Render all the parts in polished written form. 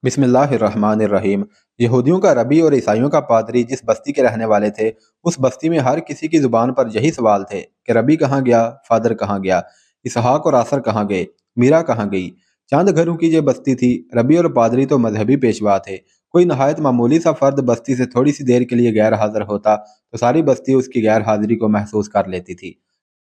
بسم اللہ الرحمن الرحیم۔ یہودیوں کا ربی اور عیسائیوں کا پادری جس بستی کے رہنے والے تھے، اس بستی میں ہر کسی کی زبان پر یہی سوال تھے کہ ربی کہاں گیا، فادر کہاں گیا، اسحاق اور آصر کہاں گئے، میرا کہاں گئی۔ چند گھروں کی یہ بستی تھی۔ ربی اور پادری تو مذہبی پیشوا تھے۔ کوئی نہایت معمولی سا فرد بستی سے تھوڑی سی دیر کے لیے غیر حاضر ہوتا تو ساری بستی اس کی غیر حاضری کو محسوس کر لیتی تھی۔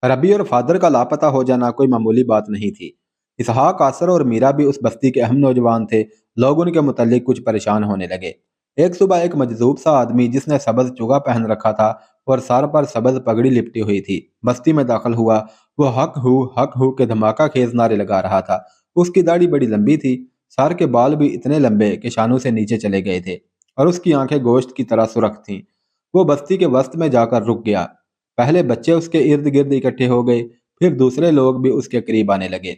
ربی اور فادر کا لاپتہ ہو جانا کوئی معمولی بات نہیں تھی۔ اسحاق، آصر اور میرا بھی اس بستی کے اہم نوجوان تھے۔ لوگ ان کے متعلق کچھ پریشان ہونے لگے۔ ایک صبح ایک مجذوب سا آدمی جس نے سبز چوگا پہن رکھا تھا اور سر پر سبز پگڑی لپٹی ہوئی تھی بستی میں داخل ہوا۔ وہ حق ہو کے دھماکہ خیز نعرے لگا رہا تھا۔ اس کی داڑھی بڑی لمبی تھی، سر کے بال بھی اتنے لمبے کہ شانوں سے نیچے چلے گئے تھے، اور اس کی آنکھیں گوشت کی طرح سرخ تھیں۔ وہ بستی کے وسط میں جا کر رک گیا۔ پہلے بچے اس کے ارد گرد اکٹھے ہو گئے، پھر دوسرے لوگ بھی اس کے قریب آنے لگے۔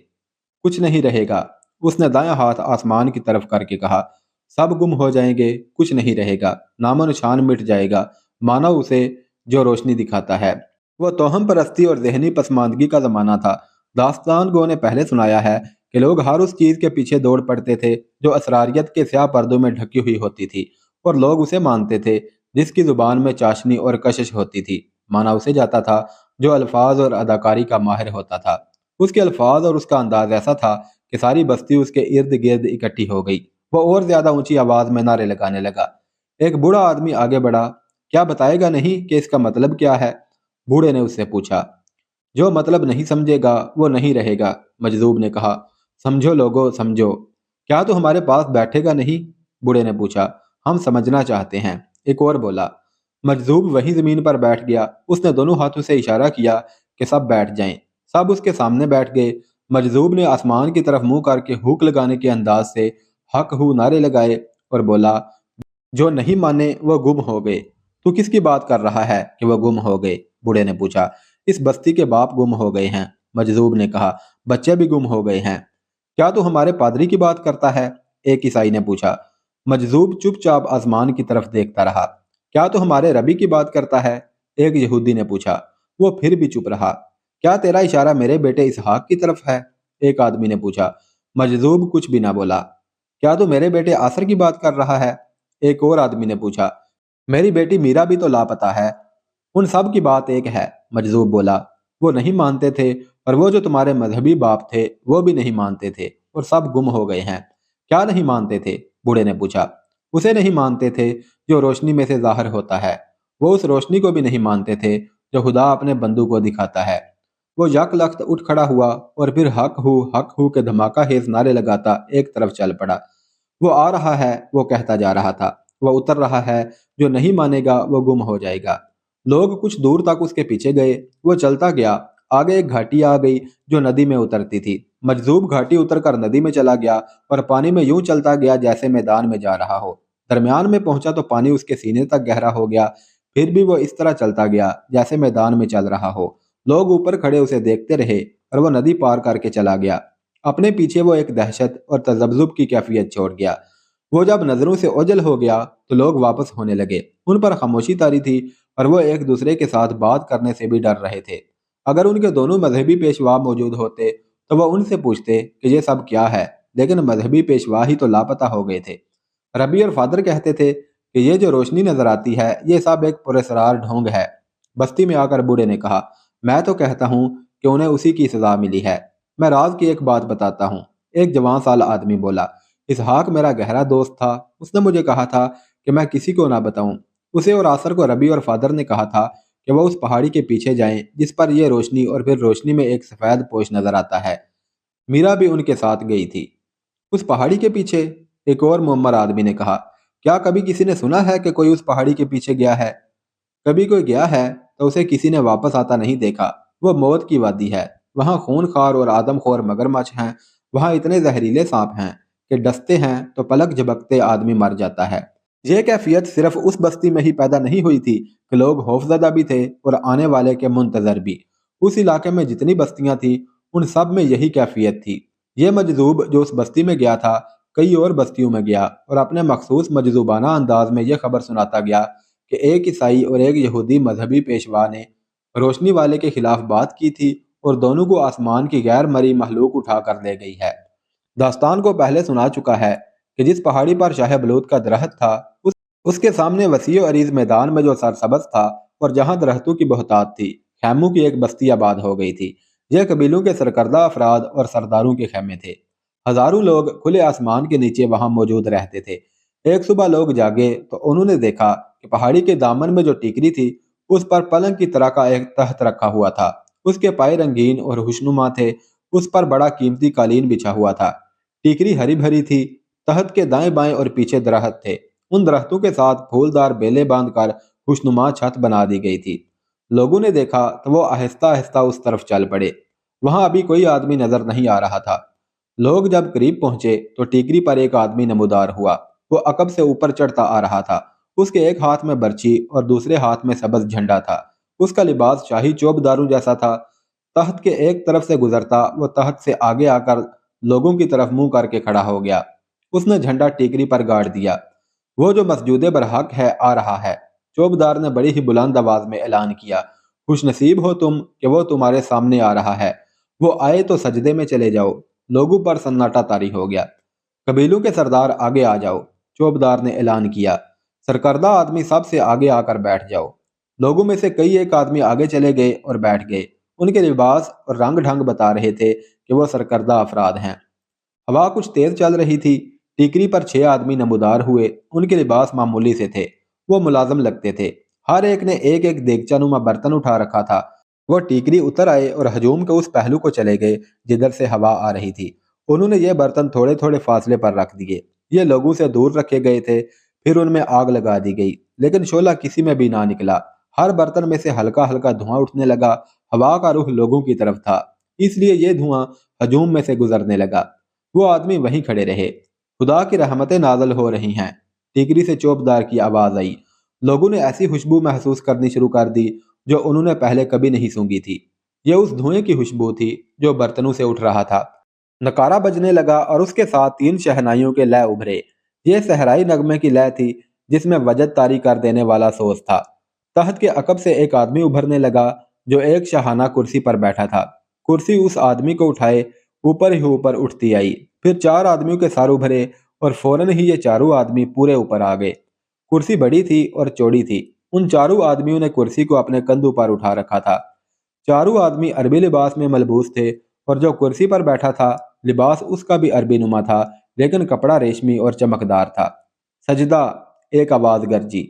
کچھ نہیں رہے گا، اس نے دائیں ہاتھ آسمان کی طرف کر کے کہا۔ سب گم ہو جائیں گے، کچھ نہیں رہے گا، نام و نشان مٹ جائے گا، مانو اسے جو روشنی دکھاتا ہے۔ وہ توہم پرستی اور ذہنی پسماندگی کا زمانہ تھا۔ داستان گو نے پہلے سنایا ہے کہ لوگ ہر اس چیز کے پیچھے دوڑ پڑتے تھے جو اسراریت کے سیاہ پردوں میں ڈھکی ہوئی ہوتی تھی، اور لوگ اسے مانتے تھے جس کی زبان میں چاشنی اور کشش ہوتی تھی۔ مانا اسے جاتا تھا جو الفاظ اور اداکاری کا ماہر ہوتا تھا۔ اس کے الفاظ اور اس کا انداز ایسا تھا کہ ساری بستی اس کے ارد گرد اکٹھی ہو گئی۔ وہ اور زیادہ اونچی آواز میں نعرے لگانے لگا۔ ایک بوڑھا آدمی آگے بڑھا۔ کیا بتائے گا نہیں کہ اس کا مطلب کیا ہے؟ بوڑھے نے اس سے پوچھا۔ جو مطلب نہیں سمجھے گا وہ نہیں رہے گا، مجذوب نے کہا۔ سمجھو لوگو، سمجھو۔ کیا تو ہمارے پاس بیٹھے گا نہیں؟ بوڑھے نے پوچھا۔ ہم سمجھنا چاہتے ہیں، ایک اور بولا۔ مجذوب وہیں زمین پر بیٹھ گیا۔ اس نے دونوں ہاتھوں سے اشارہ کیا کہ سب بیٹھ جائیں۔ سب اس کے سامنے بیٹھ گئے۔ مجذوب نے آسمان کی طرف منہ کر کے ہوک لگانے کے انداز سے حق ہو نعرے لگائے اور بولا، جو نہیں مانے وہ گم ہو گئے۔ تو کس کی بات کر رہا ہے کہ وہ گم ہو گئے؟ بوڑھے نے پوچھا۔ اس بستی کے باپ گم ہو گئے ہیں، مجذوب نے کہا۔ بچے بھی گم ہو گئے ہیں۔ کیا تو ہمارے پادری کی بات کرتا ہے؟ ایک عیسائی نے پوچھا۔ مجذوب چپ چاپ آسمان کی طرف دیکھتا رہا۔ کیا تو ہمارے ربی کی بات کرتا ہے؟ ایک یہودی نے پوچھا۔ وہ پھر بھی چپ رہا۔ کیا تیرا اشارہ میرے بیٹے اسحاق کی طرف ہے؟ ایک آدمی نے پوچھا۔ مجذوب کچھ بھی نہ بولا۔ کیا تو میرے بیٹے آصر کی بات کر رہا ہے؟ ایک اور آدمی نے پوچھا۔ میری بیٹی میرا بھی تو لاپتہ ہے۔ ان سب کی بات ایک ہے، مجذوب بولا۔ وہ نہیں مانتے تھے، اور وہ جو تمہارے مذہبی باپ تھے وہ بھی نہیں مانتے تھے، اور سب گم ہو گئے ہیں۔ کیا نہیں مانتے تھے؟ بوڑھے نے پوچھا۔ اسے نہیں مانتے تھے جو روشنی میں سے ظاہر ہوتا ہے۔ وہ اس روشنی کو بھی نہیں مانتے تھے جو خدا اپنے بندوں کو دکھاتا ہے۔ وہ یک لخت اٹھ کھڑا ہوا اور پھر حق ہو کے دھماکہ خیز نعرے لگاتا ایک طرف چل پڑا۔ وہ آ رہا ہے، وہ کہتا جا رہا تھا۔ وہ اتر رہا ہے، جو نہیں مانے گا وہ گم ہو جائے گا۔ لوگ کچھ دور تک اس کے پیچھے گئے۔ وہ چلتا گیا۔ آگے ایک گھاٹی آ گئی جو ندی میں اترتی تھی۔ مجذوب گھاٹی اتر کر ندی میں چلا گیا اور پانی میں یوں چلتا گیا جیسے میدان میں جا رہا ہو۔ درمیان میں پہنچا تو پانی اس کے سینے تک گہرا ہو گیا۔ پھر بھی وہ اس طرح چلتا گیا جیسے میدان میں چل رہا ہو۔ لوگ اوپر کھڑے اسے دیکھتے رہے اور وہ ندی پار کر کے چلا گیا۔ اپنے پیچھے وہ ایک دہشت اور تذبذب کی کیفیت چھوڑ گیا۔ وہ جب نظروں سے اوجھل ہو گیا تو لوگ واپس ہونے لگے۔ ان پر خاموشی طاری تھی اور وہ ایک دوسرے کے ساتھ بات کرنے سے بھی ڈر رہے تھے۔ اگر ان کے دونوں مذہبی پیشوا موجود ہوتے تو وہ ان سے پوچھتے کہ یہ سب کیا ہے، لیکن مذہبی پیشوا ہی تو لاپتہ ہو گئے تھے۔ ربی اور فادر کہتے تھے کہ یہ جو روشنی نظر آتی ہے یہ سب ایک پراسرار ڈھونگ ہے۔ بستی میں آ کر بوڑھے نے کہا، میں تو کہتا ہوں کہ انہیں اسی کی سزا ملی ہے۔ میں راز کی ایک بات بتاتا ہوں۔ ایک جوان سال آدمی بولا۔ اسحاق میرا گہرا دوست تھا۔ اس نے مجھے کہا تھا کہ میں کسی کو نہ بتاؤں۔ اسے اور آصر کو ربی اور فادر نے کہا تھا کہ وہ اس پہاڑی کے پیچھے جائیں جس پر یہ روشنی اور پھر روشنی میں ایک سفید پوش نظر آتا ہے۔ میرا بھی ان کے ساتھ گئی تھی۔ اس پہاڑی کے پیچھے؟ ایک اور معمر آدمی نے کہا۔ کیا کبھی کسی نے سنا ہے کہ کوئی اس پہاڑی کے پیچھے گیا ہے؟ کبھی کوئی گیا ہے تو اسے کسی نے واپس آتا نہیں دیکھا۔ وہ موت کی وادی ہے۔ وہاں خون خار اور آدم خور مگرمچھ ہیں۔ وہاں اتنے زہریلے سانپ ہیں کہ ڈستے ہیں تو پلک جھپکتے آدمی مر جاتا ہے۔ یہ کیفیت صرف اس بستی میں ہی پیدا نہیں ہوئی تھی کہ لوگ خوفزدہ بھی تھے اور آنے والے کے منتظر بھی۔ اس علاقے میں جتنی بستیاں تھیں ان سب میں یہی کیفیت تھی۔ یہ مجذوب جو اس بستی میں گیا تھا کئی اور بستیوں میں گیا اور اپنے مخصوص مجذوبانہ انداز میں یہ خبر سناتا گیا کہ ایک عیسائی اور ایک یہودی مذہبی پیشوا نے روشنی والے کے خلاف بات کی تھی اور دونوں کو آسمان کی غیر مرئی مخلوق اٹھا کر لے گئی ہے۔ داستان کو پہلے سنا چکا ہے کہ جس پہاڑی پر شاہ بلوت کا درخت تھا اس کے سامنے وسیع و عریض میدان میں جو سرسبز تھا اور جہاں درختوں کی بہتات تھی، خیموں کی ایک بستی آباد ہو گئی تھی۔ یہ قبیلوں کے سرکردہ افراد اور سرداروں کے خیمے تھے۔ ہزاروں لوگ کھلے آسمان کے نیچے وہاں موجود رہتے تھے۔ ایک صبح لوگ جاگے تو انہوں نے دیکھا کہ پہاڑی کے دامن میں جو ٹیکری تھی اس پر پلنگ کی طرح کا ایک تخت رکھا ہوا تھا۔ اس کے پائے رنگین اور خوشنما تھے، اس پر بڑا قیمتی قالین بچھا ہوا تھا۔ ٹیکری ہری بھری تھی، تخت کے دائیں بائیں اور پیچھے درخت تھے، ان درختوں کے ساتھ پھولدار بیلیں باندھ کر خوشنما چھت بنا دی گئی تھی۔ لوگوں نے دیکھا تو وہ آہستہ آہستہ اس طرف چل پڑے۔ وہاں ابھی کوئی آدمی نظر نہیں آ رہا تھا۔ لوگ جب قریب پہنچے تو ٹیکری پر ایک آدمی نمودار ہوا۔ وہ عقب سے اوپر چڑھتا آ رہا تھا۔ اس کے ایک ہاتھ میں برچی اور دوسرے ہاتھ میں سبز جھنڈا تھا۔ اس کا لباس شاہی چوبداروں جیسا تھا۔ تخت کے ایک طرف سے گزرتا وہ تخت سے آگے آ کر لوگوں کی طرف منہ کر کے کھڑا ہو گیا۔ اس نے جھنڈا ٹیکری پر گاڑ دیا۔ وہ جو مسجود برحق ہے آ رہا ہے۔ چوبدار نے بڑی ہی بلند آواز میں اعلان کیا، خوش نصیب ہو تم کہ وہ تمہارے سامنے آ رہا ہے۔ وہ آئے تو سجدے میں چلے جاؤ۔ لوگوں پر سناٹا طاری ہو گیا۔ قبیلوں کے سردار آگے آ جاؤ، چوبدار نے اعلان کیا۔ سرکردہ آدمی سب سے آگے آ کر بیٹھ جاؤ۔ لوگوں میں سے کئی ایک آدمی آگے چلے گئے اور بیٹھ گئے۔ ان کے لباس اور رنگ ڈھنگ بتا رہے تھے کہ وہ سرکردہ افراد ہیں۔ ہوا کچھ تیز چل رہی تھی۔ ٹیکری پر 6 آدمی نمودار ہوئے۔ ان کے لباس معمولی سے تھے، وہ ملازم لگتے تھے۔ ہر ایک نے ایک ایک دیگچہ نما برتن اٹھا رکھا تھا۔ وہ ٹیکری اتر آئے اور ہجوم کے اس پہلو کو چلے گئے جدھر سے ہوا آ رہی تھی۔ انہوں نے یہ برتن تھوڑے تھوڑے فاصلے پر رکھ دیے۔ یہ لوگوں سے دور رکھے گئے تھے۔ پھر ان میں آگ لگا دی گئی، لیکن شعلہ کسی میں بھی نہ نکلا۔ ہر برتن میں سے ہلکا ہلکا دھواں اٹھنے لگا۔ ہوا کا رخ لوگوں کی طرف تھا، اس لیے یہ دھواں ہجوم میں سے گزرنے لگا۔ وہ آدمی وہیں کھڑے رہے۔ خدا کی رحمتیں نازل ہو رہی ہیں، ٹیکری سے چوبدار کی آواز آئی۔ لوگوں نے ایسی خوشبو محسوس کرنی شروع کر دی جو انہوں نے پہلے کبھی نہیں سونگھی تھی۔ یہ اس دھوئیں کی خوشبو تھی جو برتنوں سے اٹھ رہا تھا۔ نکارا بجنے لگا اور اس کے ساتھ 3 شہنائیوں کے لے ابھرے۔ یہ صحرائی نغمے کی لے تھی جس میں وجد طاری کر دینے والا سوز تھا۔ تخت کے عقب سے ایک آدمی ابھرنے لگا جو ایک شاہانہ کرسی پر بیٹھا تھا۔ کرسی اس آدمی کو اٹھائے اوپر ہی اوپر اٹھتی آئی۔ پھر 4 آدمیوں کے سر ابھرے اور فوراً ہی یہ چاروں آدمی پورے اوپر آ گئے۔ کرسی بڑی تھی اور چوڑی تھی۔ ان چاروں آدمیوں نے کرسی کو اپنے کندھوں پر اٹھا رکھا تھا۔ چاروں آدمی عربی لباس میں ملبوس تھے اور جو کرسی پر بیٹھا تھا لباس اس کا بھی عربی نما تھا، لیکن کپڑا ریشمی اور چمکدار تھا۔ سجدہ، ایک آواز گرجی۔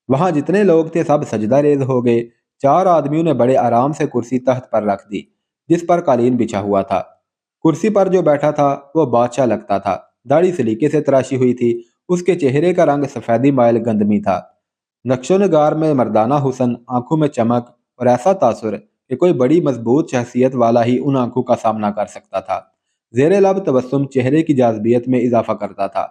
وہاں جتنے لوگ تھے سب سجدہ ریز ہو گئے۔ 4 آدمیوں نے بڑے آرام سے کرسی تخت پر رکھ دی جس پر قالین بچھا ہوا تھا۔ کرسی پر جو بیٹھا تھا وہ بادشاہ لگتا تھا۔ داڑھی سلیقے سے تراشی ہوئی تھی۔ اس کے چہرے کا رنگ سفیدی مائل گندمی تھا۔ نقش و نگار میں مردانہ حسن، آنکھوں میں چمک اور ایسا تاثر کہ کوئی بڑی مضبوط شخصیت والا ہی ان آنکھوں کا سامنا کر سکتا تھا۔ زیر لب تبسم چہرے کی جاذبیت میں اضافہ کرتا تھا۔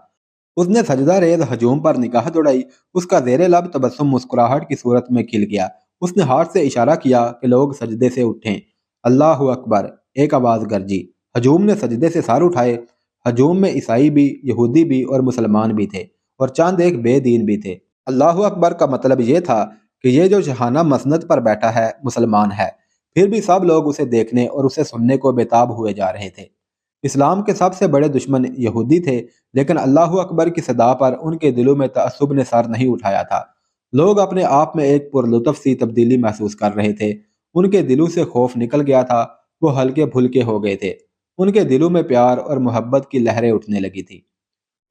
اس نے سجدہ ریز ہجوم پر نگاہ دوڑائی۔ اس کا زیر لب تبسم مسکراہٹ کی صورت میں کھل گیا۔ اس نے ہاتھ سے اشارہ کیا کہ لوگ سجدے سے اٹھیں۔ اللہ اکبر، ایک آواز گرجی۔ ہجوم نے سجدے سے سر اٹھائے۔ ہجوم میں عیسائی بھی، یہودی بھی اور مسلمان بھی تھے اور چند ایک بے دین بھی تھے۔ اللہ اکبر کا مطلب یہ تھا کہ یہ جو شاہانہ مسند پر بیٹھا ہے مسلمان ہے۔ پھر بھی سب لوگ اسے دیکھنے اور اسے سننے کو بےتاب ہوئے جا رہے تھے۔ اسلام کے سب سے بڑے دشمن یہودی تھے، لیکن اللہ اکبر کی صدا پر ان کے دلوں میں تعصب نے سر نہیں اٹھایا تھا۔ لوگ اپنے آپ میں ایک پرلطف سی تبدیلی محسوس کر رہے تھے۔ ان کے دلوں سے خوف نکل گیا تھا، وہ ہلکے پھلکے ہو گئے تھے۔ ان کے دلوں میں پیار اور محبت کی لہریں اٹھنے لگی تھی۔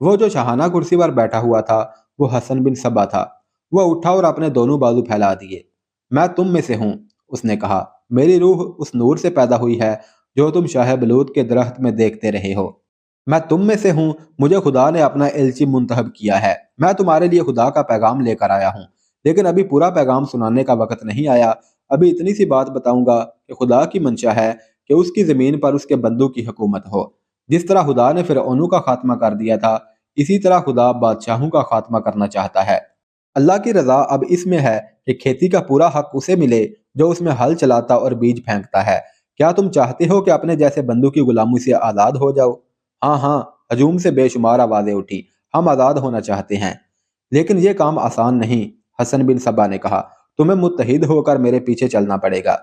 وہ جو شاہانہ کرسی پر بیٹھا ہوا تھا وہ حسن بن صبا تھا۔ وہ اٹھا اور اپنے دونوں بازو پھیلا دیے۔ میں تم میں سے ہوں، اس نے کہا۔ میری روح اس نور سے پیدا ہوئی ہے جو تم شاہ بلوت کے درخت میں دیکھتے رہے ہو۔ میں تم میں سے ہوں، مجھے خدا نے اپنا الچی منتخب کیا ہے۔ میں تمہارے لیے خدا کا پیغام لے کر آیا ہوں، لیکن ابھی پورا پیغام سنانے کا وقت نہیں آیا۔ ابھی اتنی سی بات بتاؤں گا کہ خدا کی منشا ہے کہ اس کی زمین پر اس کے بندوں کی حکومت ہو۔ جس طرح خدا نے فرعونوں کا خاتمہ کر دیا تھا، اسی طرح خدا بادشاہوں کا خاتمہ کرنا چاہتا ہے۔ اللہ کی رضا اب اس میں ہے کہ کھیتی کا پورا حق اسے ملے جو اس میں ہل چلاتا اور بیج پھینکتا ہے۔ کیا تم چاہتے ہو کہ اپنے جیسے بندوں کی غلامی سے آزاد ہو جاؤ؟ ہاں ہاں، ہجوم سے بے شمار آوازیں اٹھی۔ ہم آزاد ہونا چاہتے ہیں، لیکن یہ کام آسان نہیں، حسن بن صبا نے کہا۔ تمہیں متحد ہو کر میرے پیچھے چلنا پڑے گا۔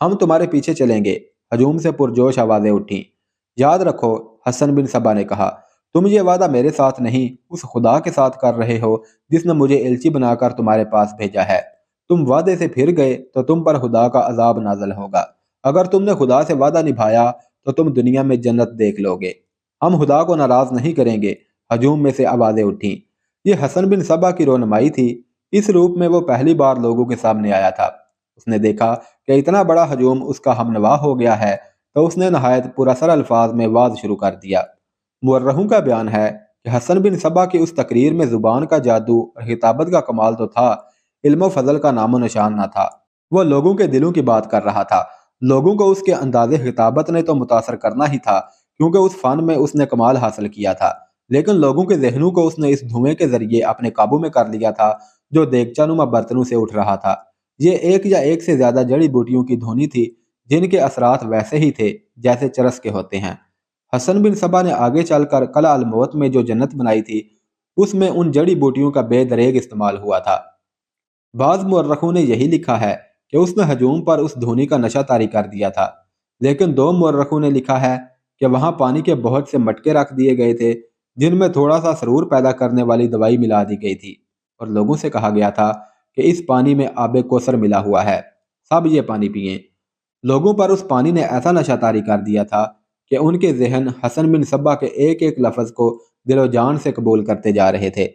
ہم تمہارے پیچھے چلیں گے، ہجوم سے پرجوش آوازیں اٹھیں۔ یاد رکھو، حسن بن صبا نے کہا، تم یہ وعدہ میرے ساتھ نہیں اس خدا کے ساتھ کر رہے ہو جس نے مجھے الچی بنا کر تمہارے پاس بھیجا ہے۔ تم وعدے سے پھر گئے تو تم پر خدا کا عذاب نازل ہوگا۔ اگر تم نے خدا سے وعدہ نبھایا تو تم دنیا میں جنت دیکھ لو گے۔ ہم خدا کو ناراض نہیں کریں گے، ہجوم میں سے آوازیں اٹھیں۔ یہ حسن بن صبا کی رونمائی تھی۔ اس روپ میں وہ پہلی بار لوگوں کے سامنے آیا تھا۔ اس نے دیکھا کہ اتنا بڑا ہجوم اس کا ہم نوا ہو گیا ہے تو اس نے نہایت پراسر الفاظ میں وعظ شروع کر دیا۔ مورخوں کا بیان ہے کہ حسن بن صبا کی اس تقریر میں زبان کا جادو اور خطابت کا کمال تو تھا، علم و فضل کا نام و نشان نہ تھا۔ وہ لوگوں کے دلوں کی بات کر رہا تھا۔ لوگوں کو اس کے انداز خطابت نے تو متاثر کرنا ہی تھا کیونکہ اس فن میں اس نے کمال حاصل کیا تھا، لیکن لوگوں کے ذہنوں کو اس نے اس دھوئیں کے ذریعے اپنے قابو میں کر لیا تھا جو دیگچہ نما برتنوں سے اٹھ رہا تھا۔ یہ ایک یا ایک سے زیادہ جڑی بوٹیوں کی دھونی تھی جن کے اثرات ویسے ہی تھے جیسے چرس کے ہوتے ہیں۔ حسن بن صبا نے آگے چل کر قلعہ الموت میں جو جنت بنائی تھی اس میں ان جڑی بوٹیوں کا بے دریغ استعمال ہوا تھا۔ بعض مورخوں نے یہی لکھا ہے کہ اس نے ہجوم پر اس دھونی کا نشہ طاری کر دیا تھا، لیکن دو مورخوں نے لکھا ہے کہ وہاں پانی کے بہت سے مٹکے رکھ دیے گئے تھے جن میں تھوڑا سا سرور پیدا کرنے والی دوائی ملا دی گئی تھی، اور لوگوں سے کہا گیا تھا کہ اس پانی میں آب کوثر ملا ہوا ہے، سب یہ پانی پئیں۔ لوگوں پر اس پانی نے ایسا نشہ طاری کر دیا تھا کہ ان کے ذہن حسن بن صبا کے ایک ایک لفظ کو دل و جان سے قبول کرتے جا رہے تھے۔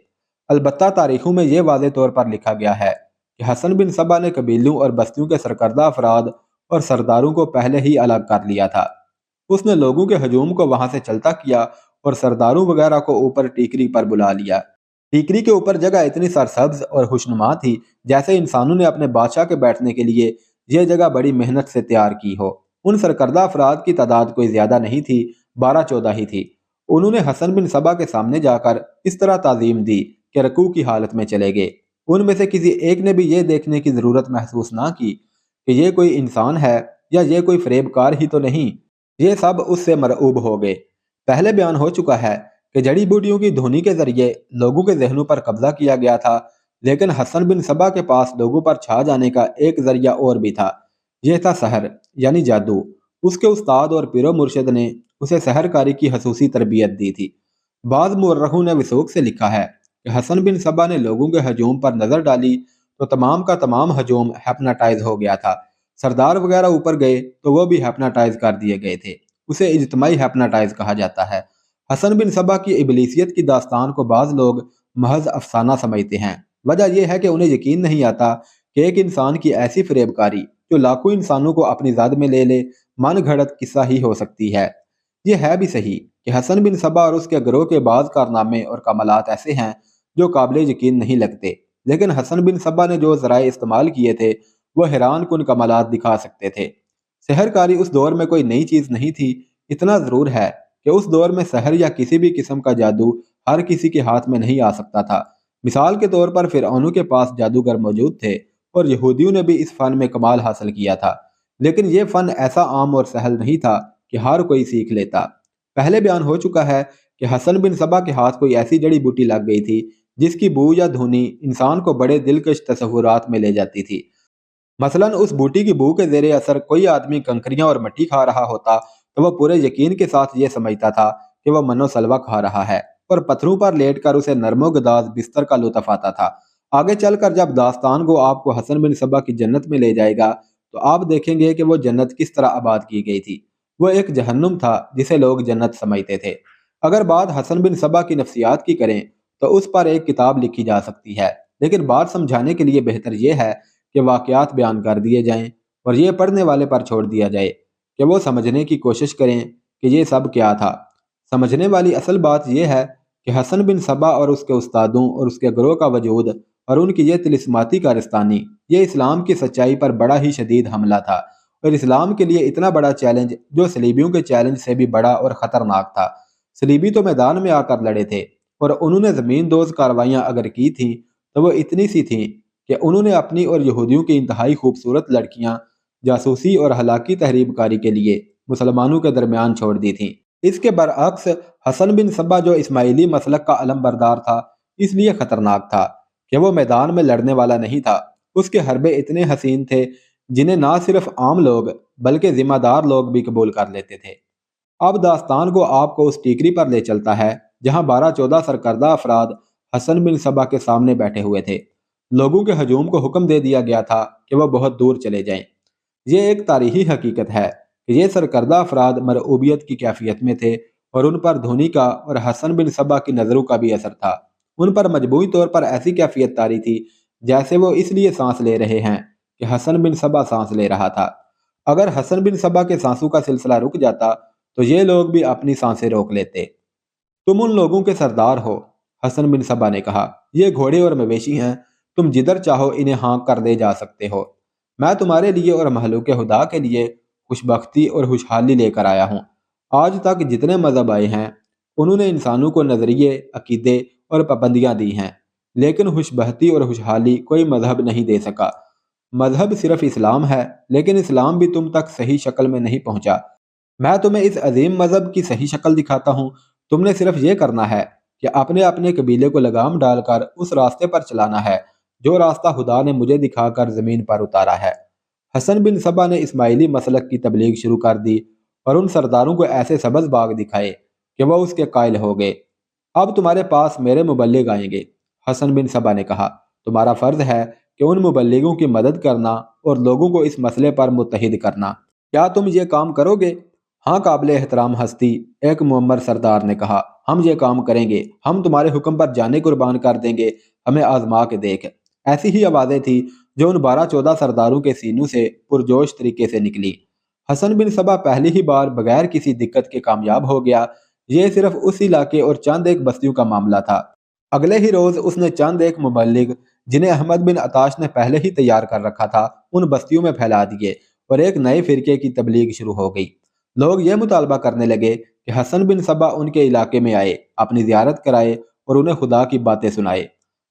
البتہ تاریخوں میں یہ واضح طور پر لکھا گیا ہے کہ حسن بن صبا نے قبیلوں اور بستیوں کے سرکردہ افراد اور سرداروں کو پہلے ہی الگ کر لیا تھا۔ اس نے لوگوں کے ہجوم کو وہاں سے چلتا کیا اور سرداروں وغیرہ کو اوپر ٹیکری پر بلا لیا۔ ٹیکری کے اوپر جگہ اتنی سرسبز اور خوشنما تھی جیسے انسانوں نے اپنے بادشاہ کے بیٹھنے کے لیے یہ جگہ بڑی محنت سے تیار کی ہو۔ ان سرکردہ افراد کی تعداد کوئی زیادہ نہیں تھی، 12-14 ہی تھی۔ انہوں نے حسن بن صبا کے سامنے جا کر اس طرح تعظیم دی کہ رکوع کی حالت میں چلے گئے۔ ان میں سے کسی ایک نے بھی یہ دیکھنے کی ضرورت محسوس نہ کی کہ یہ کوئی انسان ہے یا یہ کوئی فریب کار ہی تو نہیں۔ یہ سب اس سے مرعوب ہو گئے۔ پہلے بیان ہو چکا ہے کہ جڑی بوٹیوں کی دھونی کے ذریعے لوگوں کے ذہنوں پر قبضہ کیا گیا تھا، لیکن حسن بن صبا کے پاس لوگوں پر چھا جانے کا ایک ذریعہ اور بھی تھا۔ یہ تھا سحر یعنی جادو۔ اس کے استاد اور پیر و مرشد نے اسے سحر کاری کی خصوصی تربیت دی تھی۔ بعض مورخوں نے وثوق سے لکھا ہے کہ حسن بن صبا نے لوگوں کے ہجوم پر نظر ڈالی تو تمام کا تمام ہجوم ہیپناٹائز ہو گیا تھا۔ سردار وغیرہ اوپر گئے تو وہ بھی ہیپناٹائز کر دیے گئے تھے۔ اسے اجتماعی ہیپناٹائز کہا جاتا ہے۔ حسن بن صبا کی ابلیسیت کی داستان کو بعض لوگ محض افسانہ سمجھتے ہیں۔ وجہ یہ ہے کہ انہیں یقین نہیں آتا کہ ایک انسان کی ایسی فریب کاری جو لاکھوں انسانوں کو اپنی زد میں لے لے من گھڑت قصہ ہی ہو سکتی ہے۔ یہ ہے بھی صحیح کہ حسن بن صبا اور اس کے گروہ کے بعض کارنامے اور کمالات ایسے ہیں جو قابل یقین نہیں لگتے، لیکن حسن بن صبا نے جو ذرائع استعمال کیے تھے وہ حیران کن کمالات دکھا سکتے تھے۔ سحر کاری اس دور میں کوئی نئی چیز نہیں تھی۔ اتنا ضرور ہے کہ اس دور میں سحر یا کسی بھی قسم کا جادو ہر کسی کے ہاتھ میں نہیں آ سکتا تھا۔ مثال کے طور پر فرعونوں کے پاس جادوگر موجود تھے اور یہودیوں نے بھی اس فن میں کمال حاصل کیا تھا، لیکن یہ فن ایسا عام اور سہل نہیں تھا کہ ہر کوئی سیکھ لیتا۔ پہلے بیان ہو چکا ہے کہ حسن بن صبا کے ہاتھ کوئی ایسی جڑی بوٹی لگ گئی تھی جس کی بو یا دھونی انسان کو بڑے دلکش تصورات میں لے جاتی تھی۔ مثلاً اس بوٹی کی بو کے زیر اثر کوئی آدمی کنکریاں اور مٹی کھا رہا ہوتا تو وہ پورے یقین کے ساتھ یہ سمجھتا تھا کہ وہ منو سلوا کھا رہا ہے، اور پتھروں پر لیٹ کر اسے نرم و گداز بستر کا لطف آتا تھا۔ آگے چل کر جب داستان کو آپ کو حسن بن صبا کی جنت میں لے جائے گا تو آپ دیکھیں گے کہ وہ جنت کس طرح آباد کی گئی تھی۔ وہ ایک جہنم تھا جسے لوگ جنت سمجھتے تھے۔ اگر بات حسن بن صبا کی نفسیات کی کریں تو اس پر ایک کتاب لکھی جا سکتی ہے، لیکن بات سمجھانے کے لیے بہتر یہ ہے کہ واقعات بیان کر دیے جائیں اور یہ پڑھنے والے پر چھوڑ دیا جائے کہ وہ سمجھنے کی کوشش کریں کہ یہ سب کیا تھا۔ سمجھنے والی اصل بات یہ ہے کہ حسن بن صبا اور اس کے استادوں اور اس کے گروہ کا وجود اور ان کی یہ طلسماتی کارستانی یہ اسلام کی سچائی پر بڑا ہی شدید حملہ تھا، اور اسلام کے لیے اتنا بڑا چیلنج جو صلیبیوں کے چیلنج سے بھی بڑا اور خطرناک تھا۔ صلیبی تو میدان میں آ کر لڑے تھے، اور انہوں نے زمین دوز کاروائیاں اگر کی تھیں تو وہ اتنی سی تھیں کہ انہوں نے اپنی اور یہودیوں کی انتہائی خوبصورت لڑکیاں جاسوسی اور ہلاکی تحریب کاری کے لیے مسلمانوں کے درمیان چھوڑ دی تھیں۔ اس کے برعکس حسن بن صبا جو اسماعیلی مسلک کا علم بردار تھا اس لیے خطرناک تھا کہ وہ میدان میں لڑنے والا نہیں تھا۔ اس کے حربے اتنے حسین تھے جنہیں نہ صرف عام لوگ بلکہ ذمہ دار لوگ بھی قبول کر لیتے تھے۔ اب داستان کو آپ کو اس ٹیکری پر لے چلتا ہے جہاں 12-14 سرکردہ افراد حسن بن صبا کے سامنے بیٹھے ہوئے تھے۔ لوگوں کے ہجوم کو حکم دے دیا گیا تھا کہ وہ بہت دور چلے جائیں۔ یہ ایک تاریخی حقیقت ہے کہ یہ سرکردہ افراد مرعوبیت کی کیفیت میں تھے اور ان پر دھونی کا اور حسن بن صبا کی نظروں کا بھی اثر تھا۔ ان پر مجموعی طور پر ایسی کیفیت طاری تھی جیسے وہ اس لیے سانس لے رہے ہیں کہ حسن بن صبا سانس لے رہا تھا۔ اگر حسن بن صبا کے سانسوں کا سلسلہ رک جاتا تو یہ لوگ بھی اپنی سانسیں روک لیتے۔ تم ان لوگوں کے سردار ہو، حسن بن صبا نے کہا، یہ گھوڑے اور مویشی ہیں، تم جدھر چاہو انہیں ہانک کر دے جا سکتے ہو۔ میں تمہارے لیے اور مخلوق خدا کے لیے خوشبختی اور خوشحالی لے کر آیا ہوں۔ آج تک جتنے مذہب آئے ہیں انہوں نے انسانوں کو نظریے، عقیدے اور پابندیاں دی ہیں، لیکن خوشبختی اور خوشحالی کوئی مذہب نہیں دے سکا۔ مذہب صرف اسلام ہے، لیکن اسلام بھی تم تک صحیح شکل میں نہیں پہنچا۔ میں تمہیں اس عظیم مذہب کی صحیح شکل دکھاتا ہوں، تم نے صرف یہ کرنا ہے کہ اپنے اپنے قبیلے کو لگام ڈال کر اس راستے پر چلانا ہے جو راستہ خدا نے مجھے دکھا کر زمین پر اتارا ہے۔ حسن بن صبا نے اسماعیلی مسلک کی تبلیغ شروع کر دی اور ان سرداروں کو ایسے سبز باغ دکھائے کہ وہ اس کے قائل ہو گئے۔ اب تمہارے پاس میرے مبلغ آئیں گے، حسن بن صبا نے کہا، تمہارا فرض ہے کہ ان مبلغوں کی مدد کرنا اور لوگوں کو اس مسئلے پر متحد کرنا۔ کیا تم یہ کام کرو گے؟ ہاں قابل احترام ہستی، ایک معمر سردار نے کہا، ہم یہ کام کریں گے، ہم تمہارے حکم پر جانے قربان کر دیں گے، ہمیں آزما کے دیکھ۔ ایسی ہی آوازیں تھیں جو ان 12-14 سرداروں کے سینوں سے پرجوش طریقے سے نکلی۔ حسن بن صبا پہلی ہی بار بغیر کسی دقت کے کامیاب ہو گیا۔ یہ صرف اس علاقے اور چند ایک بستیوں کا معاملہ تھا۔ اگلے ہی روز اس نے چند ایک مبلغ جنہیں احمد بن عطاش نے پہلے ہی تیار کر رکھا تھا ان بستیوں میں پھیلا دیے اور ایک نئے فرقے کی تبلیغ شروع ہو گئی۔ لوگ یہ مطالبہ کرنے لگے کہ حسن بن صبا ان کے علاقے میں آئے، اپنی زیارت کرائے اور انہیں خدا کی باتیں سنائے۔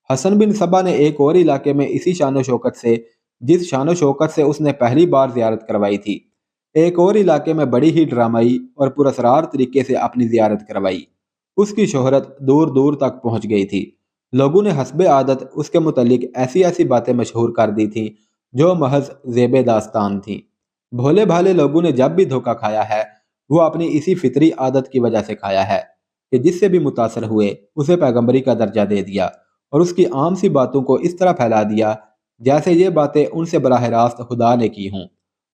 حسن بن صبا نے ایک اور علاقے میں اسی شان و شوکت سے، جس شان و شوکت سے اس نے پہلی بار زیارت کروائی تھی، ایک اور علاقے میں بڑی ہی ڈرامائی اور پراسرار طریقے سے اپنی زیارت کروائی۔ اس کی شہرت دور دور تک پہنچ گئی تھی۔ لوگوں نے حسب عادت اس کے متعلق ایسی ایسی باتیں مشہور کر دی تھیں جو محض زیب داستان تھیں۔ بھولے بھالے لوگوں نے جب بھی دھوکہ کھایا ہے وہ اپنی اسی فطری عادت کی وجہ سے کھایا ہے کہ جس سے بھی متاثر ہوئے اسے پیغمبری کا درجہ دے دیا اور اس کی عام سی باتوں کو اس طرح پھیلا دیا جیسے یہ باتیں ان سے براہ راست خدا نے کی ہوں۔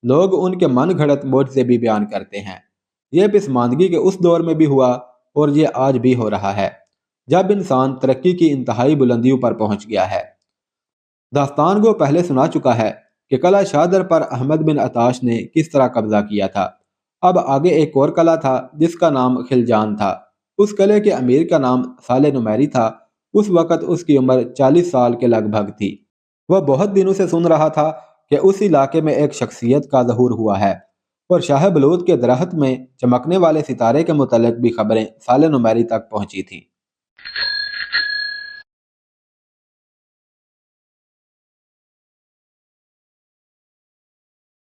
لوگ ان کے من گھڑت معجزے بھی بیان کرتے ہیں۔ یہ پسماندگی کے اس دور میں بھی ہوا اور یہ آج بھی ہو رہا ہے جب انسان ترقی کی انتہائی بلندیوں پر پہنچ گیا ہے۔ داستان کو پہلے سنا چکا ہے کہ قلعہ شادر پر احمد بن عطاش نے کس طرح قبضہ کیا تھا۔ اب آگے ایک اور قلعہ تھا جس کا نام خلجان تھا۔ اس قلعے کے امیر کا نام صالح نمیری تھا۔ اس وقت اس کی عمر 40 سال کے لگ بھگ تھی۔ وہ بہت دنوں سے سن رہا تھا کہ اس علاقے میں ایک شخصیت کا ظہور ہوا ہے اور شاہ بلوط کے درخت میں چمکنے والے ستارے کے متعلق بھی خبریں صالح نمیری تک پہنچی تھیں۔